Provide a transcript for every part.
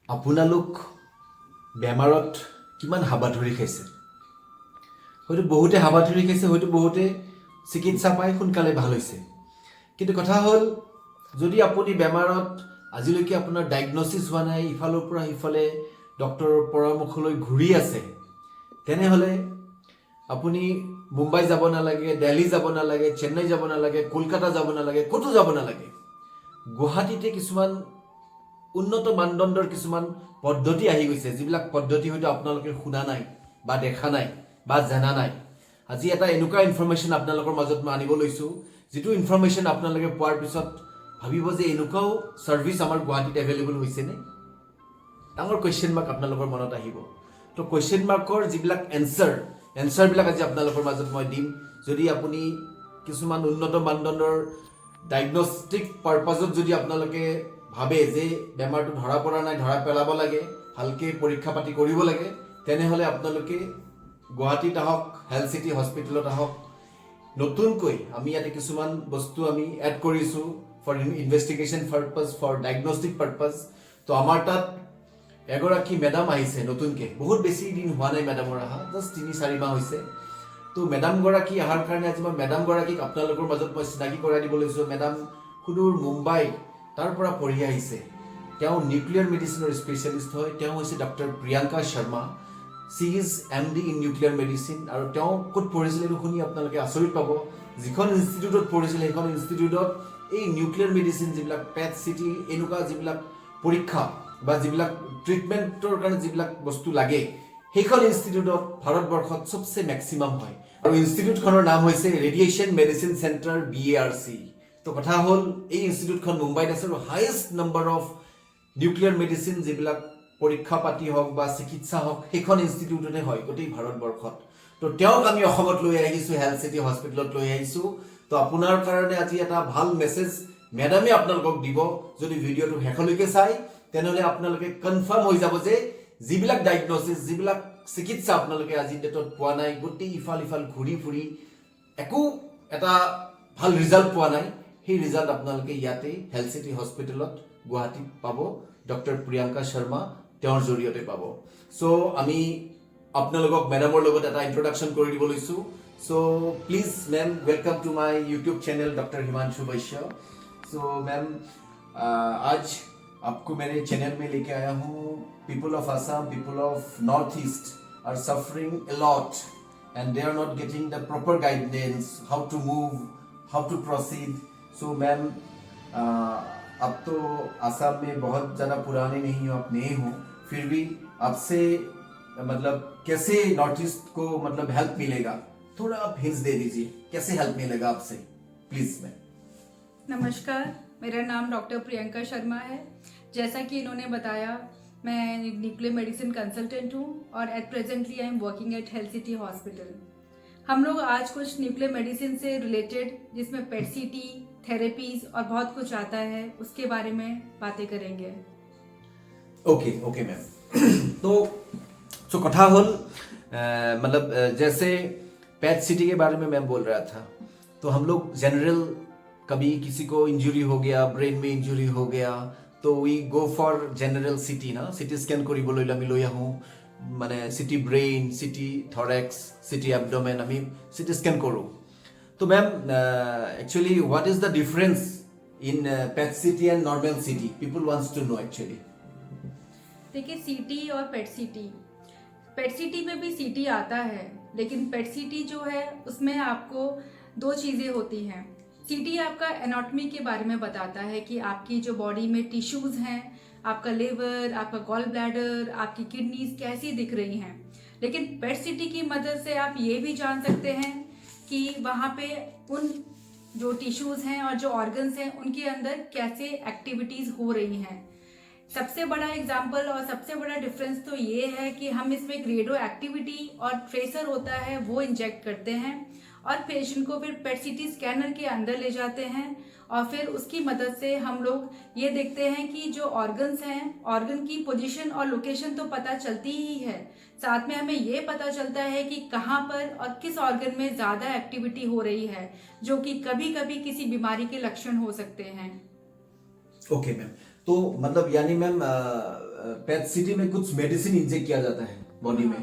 আপোনালোক বেমাৰত কিমান হাবাথুৰি খাইছে? হয়তো বহুতে হাবাথুৰি খাইছে, হয়তো বহুতে চিকিৎসা পাই সোনকালে ভাল হৈছে। কিন্তু কথা হ'ল, যদি আপুনি বেমাৰত আজিলৈকে আপোনাৰ ডায়েগনচিছ হোৱা নাই, ইফালৰ পৰা সিফালে ডক্টৰৰ পৰামৰ্শ লৈ ঘূৰি আছে, তেনেহ'লে আপুনি মুম্বাই যাব নালাগে, দিল্লী যাব নালাগে, চেন্নাই যাব নালাগে, কলকাতা যাব নালাগে, ক'তো যাব নালাগে। গুৱাহাটীতে কিছুমান উন্নত মানদণ্ডৰ কিছুমান পদ্ধতি আহি গৈছে, যিবিলাক পদ্ধতি হয়তো আপোনালোকে শুনা নাই বা দেখা নাই বা জানা নাই। আজি এটা এনেকুৱা ইনফৰমেশ্যন আপোনালোকৰ মাজত মই আনিব লৈছোঁ, যিটো ইনফৰমেশ্যন আপোনালোকে পোৱাৰ পিছত ভাবিব যে এনেকুৱাও ছাৰ্ভিচ আমাৰ গুৱাহাটীত এভেইলেবল হৈছেনে? ডাঙৰ কুৱেশ্যন মাৰ্ক আপোনালোকৰ মনত আহিব। তো কুৱেশ্যন মাৰ্কৰ যিবিলাক এনচাৰবিলাক আজি আপোনালোকৰ মাজত মই দিম। যদি আপুনি কিছুমান উন্নত মানদণ্ডৰ ডায়েগনষ্টিক পাৰপাজত যদি আপোনালোকে ভাবে যে বেমাৰটো ধৰা পৰা নাই, ধৰা পেলাব লাগে, ভালকৈ পৰীক্ষা পাতি কৰিব লাগে, তেনেহ'লে আপোনালোকে গুৱাহাটীত আহক, হেল্থ চিটি হস্পিটেলত আহক। নতুনকৈ আমি ইয়াতে কিছুমান বস্তু আমি এড কৰিছোঁ for investigation purpose, for diagnostic purpose. তো আমাৰ তাত এগৰাকী মেডাম আহিছে নতুনকৈ, বহুত বেছি দিন হোৱা নাই মেডামৰ অহা, জাষ্ট 3-4 মাহ হৈছে। তো মেডামগৰাকী অহাৰ কাৰণে আজি মই মেডামগৰাকীক আপোনালোকৰ মাজত মই চিনাকি কৰাই দিব লৈছোঁ। মেডাম সুদূৰ মুম্বাই তাৰ পৰা পঢ়ি আহিছে। তেওঁ নিউক্লিয়াৰ মেডিচিনৰ স্পেচিয়েলিষ্ট হয়। তেওঁ হৈছে doctor Priyanka Sharma. She is MD in nuclear medicine. আৰু তেওঁ ক'ত পঢ়িছিলে এইটো শুনি আপোনালোকে আচৰিত পাব। যিখন ইনষ্টিটিউটত পঢ়িছিলে সেইখন ইনষ্টিটিউটত এই নিউক্লিয়াৰ মেডিচিন যিবিলাক পেট চিটি এনেকুৱা যিবিলাক পৰীক্ষা বা যিবিলাক ট্ৰিটমেণ্টৰ কাৰণে যিবিলাক বস্তু লাগে, সেইখন ইনষ্টিটিউটত ভাৰতবৰ্ষত চবচে মেক্সিমাম হয়। আৰু ইনষ্টিটিউটখনৰ নাম হৈছে ৰেডিয়েশ্যন মেডিচিন চেণ্টাৰ BARC। তো কথা হ'ল, এই ইনষ্টিটিউটখন মুম্বাইত আছে আৰু highest number of nuclear medicine যিবিলাক পৰীক্ষা পাতি হওক বা চিকিৎসা হওক, সেইখন ইনষ্টিটিউটতে হয় গোটেই ভাৰতবৰ্ষত। তো তেওঁক আমি অসমত লৈ আহিছোঁ, হেল্থ চিটি হস্পিটেলত লৈ আহিছোঁ। তো আপোনাৰ কাৰণে আজি এটা ভাল মেছেজ মেডামে আপোনালোকক দিব। যদি ভিডিঅ'টো শেষলৈকে চাই, তেনেহ'লে আপোনালোকে কনফাৰ্ম হৈ যাব যে যিবিলাক ডায়েগনচিছ, যিবিলাক চিকিৎসা আপোনালোকে আজিৰ ডেটত পোৱা নাই, গোটেই ইফাল ঘূৰি ফুৰি একো এটা ভাল ৰিজাল্ট পোৱা নাই, সেই ৰিজাল্ট আপোনালোকে ইয়াতে হেল্থ চিটি হস্পিটেলত গুৱাহাটীত পাব। ডক্টৰ প্ৰিয়ংকা শৰ্মা তেওঁৰ জৰিয়তে পাব। চ' আমি আপোনালোকক মেডামৰ লগত এটা ইন্ট্ৰডাকশ্যন কৰি দিব লৈছোঁ। চ' please ma'am, welcome to my YouTube channel doctor Himanshu Vaishya. So ma'am, आज आपको मेरे चैनल में लेके आया हूँ। People of Assam, people of north east are suffering a lot and they are not getting the proper guidance, how to move, how to proceed. So ma'am, अब तो असम में बहुत ज़्यादा पुराने नहीं हो, आप नए हो, फिर भी आपसे मतलब कैसे नॉर्थ ईस्ट को मतलब हेल्प मिलेगा, थोड़ा आप हिंट्स दे दीजिए, कैसे हेल्प मिलेगा आपसे प्लीज मैम। नमस्कार, मेरा नाम डॉक्टर प्रियंका शर्मा है। जैसा कि इन्होंने बताया, मैं न्यूक्लियर मेडिसिन कंसल्टेंट हूँ और at presently I am working at Health City Hospital. हम लोग आज कुछ न्यूक्लियर मेडिसिन से रिलेटेड, जिसमें पेट सीटी, थेरेपीज और बहुत कुछ आता है, उसके बारे में बातें करेंगे। Okay ma'am. तो कथा होल, मतलब जैसे पैथ सिटी के बारे में मैम बोल रहा था। तो हम लोग जनरल, कभी किसी को इंजरी हो गया, ब्रेन में इंजरी हो गया, तो we go for general CT ना, सिटी स्कैन কৰিবলৈ আমি লৈ আহোঁ। মানে CT brain, CT thorax, CT abdomen আমি সিটি স্কেন কৰোঁ। তো ma'am, actually what is the difference in PET CT and normal CT? People wants to know actually. देखिए, सीटी और पेट सीटी में भी सीटी आता है, लेकिन पेट सीटी जो है उसमें आपको 2 चीज़ें होती हैं। सीटी आपका एनाटॉमी के बारे में बताता है कि आपकी जो बॉडी में टिश्यूज़ हैं, आपका लिवर, आपका गॉल ब्लैडर, आपकी किडनीज कैसी दिख रही हैं। लेकिन पेट सीटी की मदद से आप ये भी जान सकते हैं कि वहाँ पे उन जो टिश्यूज़ हैं और जो ऑर्गन्स हैं, उनके अंदर कैसे एक्टिविटीज़ हो रही हैं। सबसे बड़ा एग्जाम्पल और सबसे बड़ा डिफरेंस तो ये है कि हम इसमें रेडियो एक्टिविटी और ट्रेसर होता है वो इंजेक्ट करते हैं और पेशेंट को फिर पेट सीटी स्कैनर के अंदर ले जाते हैं और फिर उसकी मदद से हम लोग ये देखते हैं कि जो ऑर्गन्स हैं, ऑर्गन की पोजीशन और लोकेशन तो पता चलती ही है, साथ में हमें ये पता चलता है कि कहाँ पर और किस ऑर्गन में ज़्यादा एक्टिविटी हो रही है, जो कि कभी कभी किसी बीमारी के लक्षण हो सकते हैं। ओके मैम, तो मतलब यानी मैम पेट सिटी में कुछ मेडिसिन इंजेक्ट किया जाता है बॉडी में।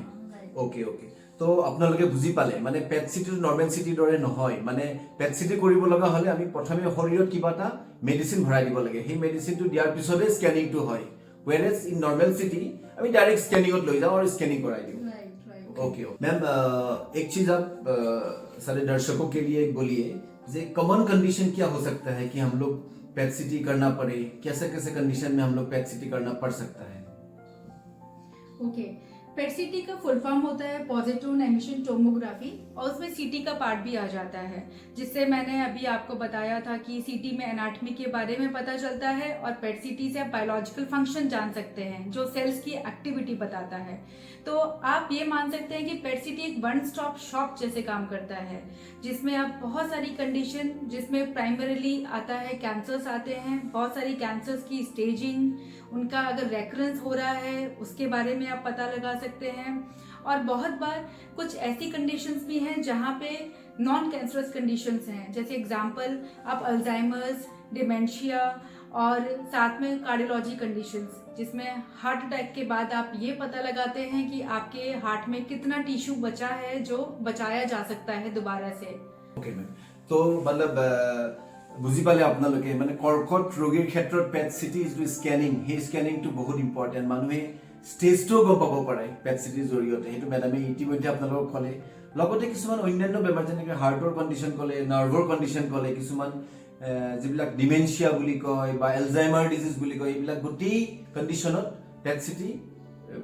ओके ओके, তো আপোনালোকে বুজি পালে মানে পেট চিটিটো নৰ্মেল চিটিৰ দৰে নহয়। মানে পেট চিটি কৰিব লগা হ'লে আমি প্ৰথমে শৰীৰত কিবা এটা মেডিচিন ভৰাই দিব লাগে, সেই মেডিচিনটো দিয়াৰ পিছতে স্কেনিংটো হয়। ৱেৰেজ ইন নৰ্মেল চিটি আমি ডাইৰেক্ট স্কেনিঙত লৈ যাওঁ আৰু স্কেনিং কৰাই দিওঁ। ओके मैम, एक चीज आप सारे दर्शकों के लिए बोलिए, जे कॉमन कंडीशन क्या हो सकता है कि हम लोग पेट सिटी करना पड़े, कैसे कैसे कंडीशन में हम लोग पेट सिटी करना पड़ सकता है? ओके, पेट सीटी का फुल फॉर्म होता है पॉजिट्रॉन एमिशन टोमोग्राफी, और उसमें सीटी का पार्ट भी आ जाता है, जिससे मैंने अभी आपको बताया था कि सीटी में एनाटॉमी के बारे में पता चलता है, और पेट सीटी से आप बायोलॉजिकल फंक्शन जान सकते हैं जो सेल्स की एक्टिविटी बताता है। तो आप ये मान सकते हैं कि पेट सीटी एक वन स्टॉप शॉप जैसे काम करता है, जिसमें आप बहुत सारी कंडीशन, जिसमें प्राइमरीली आता है कैंसर्स आते हैं, बहुत सारी कैंसर्स की स्टेजिंग, उनका अगर रेकरेंस हो रहा है उसके बारे में आप पता लगा सकते हैं। और बहुत बार कुछ ऐसी कंडीशंस भी हैं जहाँ पे नॉन कैंसरस कंडीशंस हैं, जैसे एग्जांपल आप अल्जाइमर्स, डिमेंशिया, और साथ में कार्डियोलॉजी कंडीशंस, जिसमें हार्ट अटैक के बाद आप ये पता लगाते हैं कि आपके हार्ट में कितना टिश्यू बचा है जो बचाया जा सकता है दोबारा से। ओके मैम, तो मतलब বুজি পালে আপোনালোকে মানে কৰ্কট ৰোগীৰ ক্ষেত্ৰত পেট চিটি যিটো স্কেনিং, সেই স্কেনিংটো বহুত ইম্পৰ্টেণ্ট। মানুহে ষ্টেজটোও গম পাব পাৰে পেট চিটিৰ জৰিয়তে, সেইটো মেডামে ইতিমধ্যে আপোনালোকক ক'লে। লগতে কিছুমান অন্যান্য বেমাৰ যেনেকৈ হাৰ্টৰ কণ্ডিশ্যন ক'লে, নাৰ্ভৰ কণ্ডিশ্যন ক'লে, কিছুমান যিবিলাক ডিমেনচিয়া বুলি কয় বা এলজাইমাৰ ডিজিজ বুলি কয়, এইবিলাক গোটেই কণ্ডিশ্যনত পেট চিটি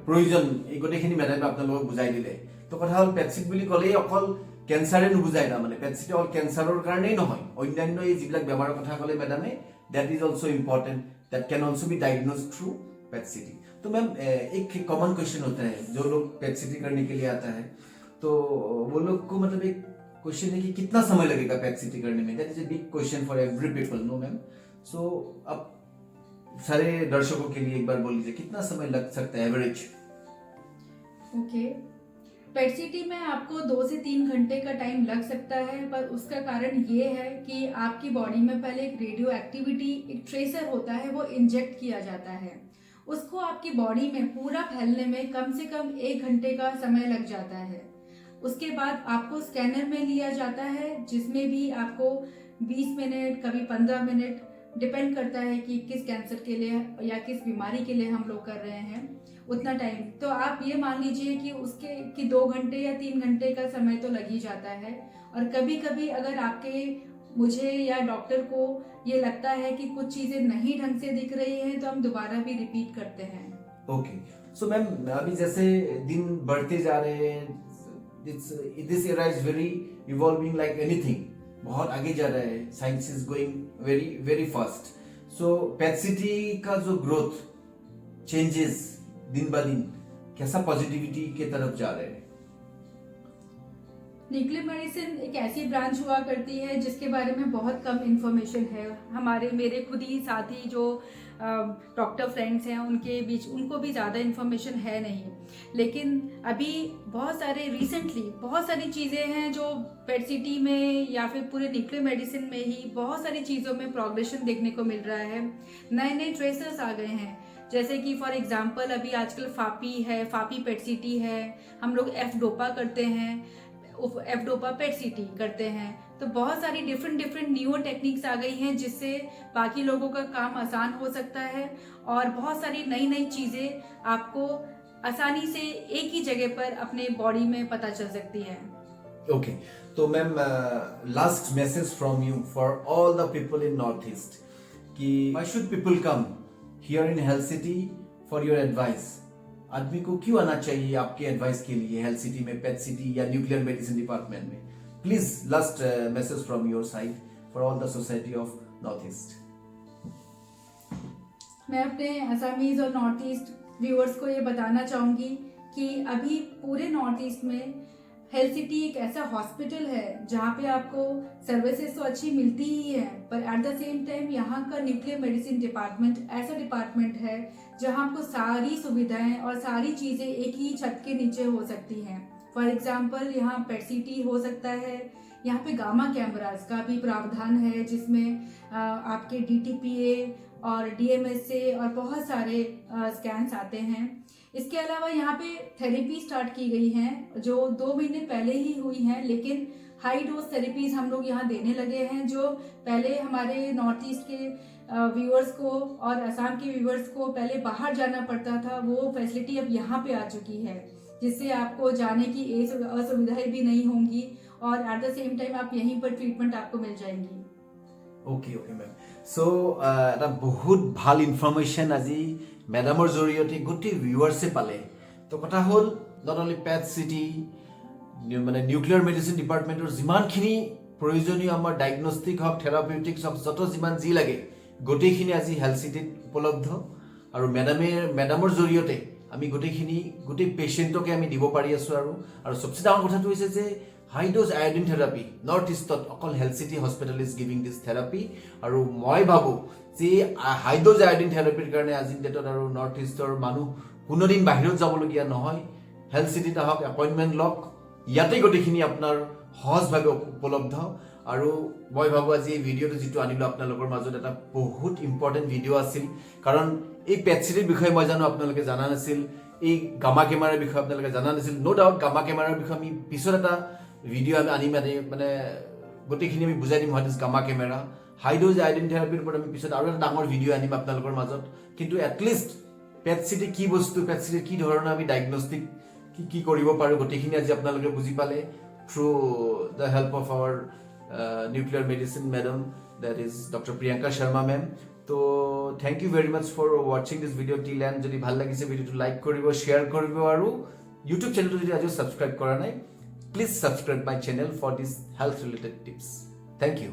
প্ৰয়োজন। এই গোটেইখিনি মেডামে আপোনালোকক বুজাই দিলে। তো কথা হ'ল পেট চিটি বুলি ক'লেই অকল কেঞ্চাৰে নুবুজায়, তাৰমানে পেট চিটি অকল কেঞ্চাৰৰ কাৰণেই নহয়, অন্যান্য এই যিবিলাক বেমাৰৰ কথা ক'লে মেডামে, that is also' important, that can also be diagnose through PET CT. तो मैम एक कॉमन क्वेश्चन होता है जो लोग पेट सिटी करने के लिए आता है, तो वो लोग को मतलब एक क्वेश्चन है कि कितना समय लगेगा पेट सिटी करने में। That is a big question for every people, no ma'am. So अब सारे दर्शकों के लिए एक बार बोल लीजिए कितना समय लग सकता है एवरेज? ओके, पेट सिटी में आपको 2 से 3 घंटे का टाइम लग सकता है, पर उसका कारण ये है कि आपकी बॉडी में पहले एक रेडियो एक्टिविटी, एक ट्रेसर होता है, वो इंजेक्ट किया जाता है। उसको आपकी बॉडी में पूरा फैलने में कम से कम 1 घंटे का समय लग जाता है। उसके बाद आपको स्कैनर में लिया जाता है, जिसमें भी आपको 20 मिनट, कभी 15 मिनट, डिपेंड करता है कि किस कैंसर के लिए या किस बीमारी के लिए हम लोग कर रहे हैं, उतना टाइम। तो आप ये मान लीजिए कि 2 घंटे या 3 घंटे का समय तो लग ही जाता है। और कभी कभी अगर मुझे या डॉक्टर को ये लगता है कि कुछ चीजें नहीं ढंग से दिख रही हैं, तो हम दोबारा भी रिपीट करते हैं। ओके, सो मैम अभी जैसे दिन बढ़ते जा रहे हैं, this era is very evolving like anything, बहुत आगे जा रहा है, science is going very very fast. So PET CT का जो ग्रोथ चेंजेस दिन ब दिन कैसा पॉजिटिविटी के तरफ जा रहे हैं? न्यूक्लियर मेडिसिन एक ऐसी ब्रांच हुआ करती है जिसके बारे में बहुत कम इंफॉर्मेशन है। मेरे खुद ही साथी जो डॉक्टर फ्रेंड्स हैं उनके बीच उनको भी ज़्यादा इन्फॉर्मेशन है नहीं, लेकिन अभी रिसेंटली बहुत सारी चीज़ें हैं जो पेट सिटी में या फिर पूरे न्यूक्लियर मेडिसिन में ही बहुत सारी चीज़ों में प्रोग्रेशन देखने को मिल रहा है। नए नए ट्रेसर्स आ गए हैं, जैसे कि फॉर एग्जांपल अभी आजकल फापी पेट सिटी है, हम लोग एफ डोपा करते हैं, एफ डोपा पेट सिटी करते हैं। तो बहुत सारी डिफरेंट न्यू टेक्निक्स आ गई हैं जिससे बाकी लोगों का काम आसान हो सकता है, और बहुत सारी नई चीज़ें आपको आसानी से एक ही जगह पर अपने बॉडी में पता चल सकती है। ओके, तो ma'am last message from you for all the people in north east कि why should people come here in Health City for your advice. आदमी को क्यों आना चाहिए आपके एडवाइस के लिए हेल्थ सिटी में, पेट सिटी या न्यूक्लियर मेडिसिन डिपार्टमेंट में? Please last message from your side for all the society of north east. मैं अपने असमीज और नॉर्थ ईस्ट व्यूअर्स को ये बताना चाहूँगी कि अभी पूरे नॉर्थ ईस्ट में हेल्थ सिटी एक ऐसा हॉस्पिटल है जहाँ पे आपको सर्विसेज तो अच्छी मिलती ही है, पर एट द सेम टाइम यहाँ का न्यूक्लियर मेडिसिन डिपार्टमेंट ऐसा डिपार्टमेंट है जहाँ आपको सारी सुविधाएं और सारी चीज़ें एक ही छत के नीचे हो सकती हैं। फॉर एग्जांपल यहाँ पेट सिटी हो सकता है, यहाँ पे गामा कैमरास का भी प्रावधान है जिसमें आपके DTPA और DMSA और बहुत सारे स्कैन्स आते हैं। इसके अलावा यहाँ पे थेरेपी स्टार्ट की गई हैं जो 2 महीने पहले ही हुई हैं, लेकिन हाई डोज थेरेपीज हम लोग यहाँ देने लगे हैं, जो पहले हमारे नॉर्थ ईस्ट के व्यूअर्स को और असम के व्यूअर्स को पहले बाहर जाना पड़ता था, वो फैसिलिटी अब यहाँ पे आ चुकी है, जिससे आपको जाने की असुविधाएं भी नहीं होंगी और एट द सेम टाइम आप यहीं पर ट्रीटमेंट आपको मिल जाएंगी। ओके মেম সো এটা বহুত ভাল ইনফৰমেশ্যন আজি মেডামৰ জৰিয়তে গোটেই ভিউৱাৰ্ছে পালে। তো কথা হ'ল নট অনলি পেট চিটি মানে নিউক্লিয়াৰ মেডিচিন ডিপাৰ্টমেণ্টৰ যিমানখিনি প্ৰয়োজনীয় আমাৰ ডায়েগনষ্টিক হওক থেৰাপিউটিক্স হওক যত যিমান যি লাগে গোটেইখিনি আজি হেল্থ চিটিত উপলব্ধ আৰু মেডামৰ জৰিয়তে আমি গোটেই পেচেণ্টকে আমি দিব পাৰি আছোঁ। আৰু সবচে ডাঙৰ কথাটো হৈছে যে high dose iodine therapy north ইষ্টত অকল Health City hospital is giving this therapy. আৰু মই ভাবোঁ যে হাই ডোজ আয়োডিন থেৰাপিৰ কাৰণে আজিৰ ডেটত আৰু নৰ্থ ইষ্টৰ মানুহ কোনোদিন বাহিৰত যাবলগীয়া নহয়। হেল্থ চিটিত আহক, এপইণ্টমেণ্ট লওক, ইয়াতে গোটেইখিনি আপোনাৰ সহজভাৱে উপলব্ধ। আৰু মই ভাবোঁ আজি এই ভিডিঅ'টো যিটো আনিলোঁ আপোনালোকৰ মাজত এটা বহুত ইম্পৰ্টেণ্ট ভিডিঅ' আছিল, কাৰণ এই পেট চিটিৰ বিষয়ে মই জানো আপোনালোকে জানা নাছিল, এই গামা কেমেৰাৰ বিষয়ে আপোনালোকে জানা নাছিল। ন' ডাউট গামা কেমেৰাৰ বিষয়ে আমি পিছত এটা ভিডিঅ' আমি আনিম, মানে গোটেইখিনি আমি বুজাই দিম what is gamma camera. High dose iodine থেৰাপিৰ ওপৰত আমি পিছত আৰু এটা ডাঙৰ ভিডিঅ' আনিম আপোনালোকৰ মাজত। কিন্তু এটলিষ্ট পেট চিটি কি বস্তু, পেট চিটিৰ কি ধৰণৰ আমি ডায়েগনষ্টিক কি কৰিব পাৰোঁ গোটেইখিনি আজি আপোনালোকে বুজি পালে through the help of our nuclear medicine madam, that is doctor Priyanka Sharma ma'am. তো thank you very much for ৱাচিং দিছ ভিডিঅ' টিল এণ্ড। যদি ভাল লাগিছে ভিডিঅ'টো লাইক কৰিব, শ্বেয়াৰ কৰিব, আৰু ইউটিউব চেনেলটো যদি আজিও ছাবস্ক্ৰাইব কৰা নাই, please subscribe my channel for these health related tips. Thank you.